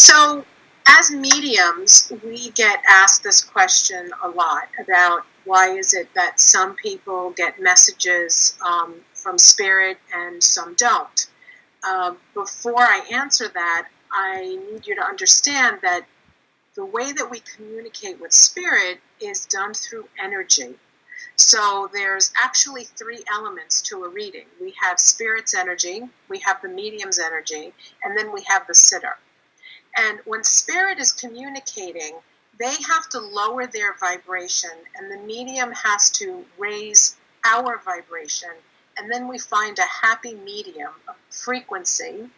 So, as mediums, we get asked this question a lot about why is it that some people get messages from spirit and some don't. Before I answer that, I need you to understand that the way that we communicate with spirit is done through energy. So there's actually three elements to a reading. We have spirit's energy, we have the medium's energy, and then we have the sitter. And when spirit is communicating, they have to lower their vibration, and the medium has to raise our vibration. And then we find a happy medium, a frequency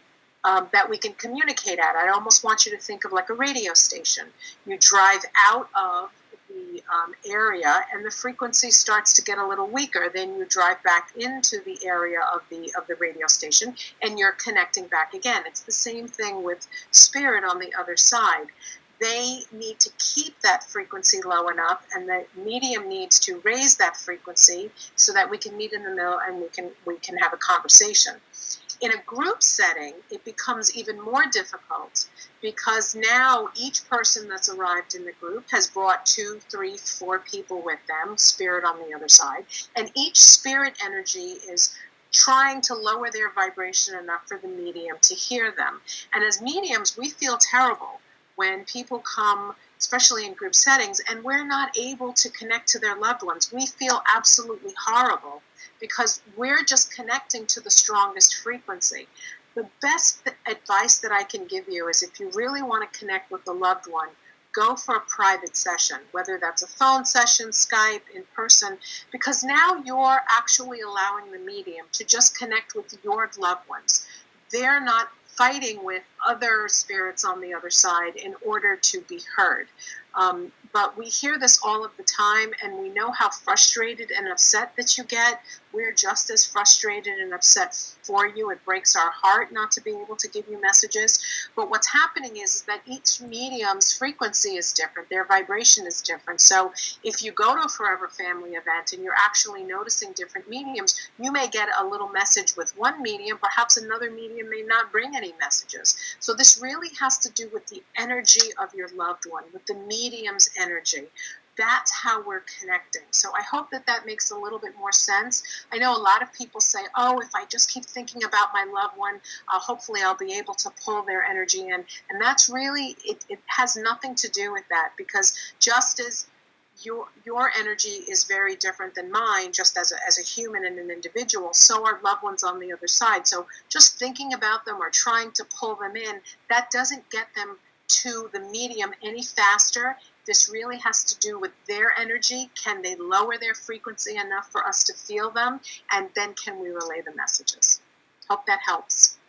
that we can communicate at. I almost want you to think of like a radio station. You drive out of the area, and the frequency starts to get a little weaker. Then you drive back into the area of the radio station, and you're connecting back again. It's the same thing with spirit on the other side. They need to keep that frequency low enough, and the medium needs to raise that frequency so that we can meet in the middle and we can have a conversation. In a group setting, it becomes even more difficult because now each person that's arrived in the group has brought 2, 3, 4 people with them, spirit on the other side, and each spirit energy is trying to lower their vibration enough for the medium to hear them. And as mediums, we feel terrible when people come, especially in group settings, and we're not able to connect to their loved ones. We feel absolutely horrible because we're just connecting to the strongest frequency. The best advice that I can give you is if you really want to connect with the loved one, go for a private session, whether that's a phone session, Skype, in person, because now you're actually allowing the medium to just connect with your loved ones. They're not fighting with other spirits on the other side in order to be heard. But we hear this all of the time, and we know how frustrated and upset that you get. We're just as frustrated and upset for you. It breaks our heart not to be able to give you messages. But what's happening is that each medium's frequency is different. Their vibration is different. So if you go to a Forever Family event and you're actually noticing different mediums, you may get a little message with one medium. Perhaps another medium may not bring any messages. So this really has to do with the energy of your loved one, with the medium's energy. That's how we're connecting. So I hope that that makes a little bit more sense. I know a lot of people say, oh, if I just keep thinking about my loved one, hopefully I'll be able to pull their energy in. And that's really, it has nothing to do with that, because just as your energy is very different than mine, just as a human and an individual, so are loved ones on the other side. So just thinking about them or trying to pull them in, that doesn't get them to the medium any faster. This really has to do with their energy. Can they lower their frequency enough for us to feel them? And then can we relay the messages? Hope that helps.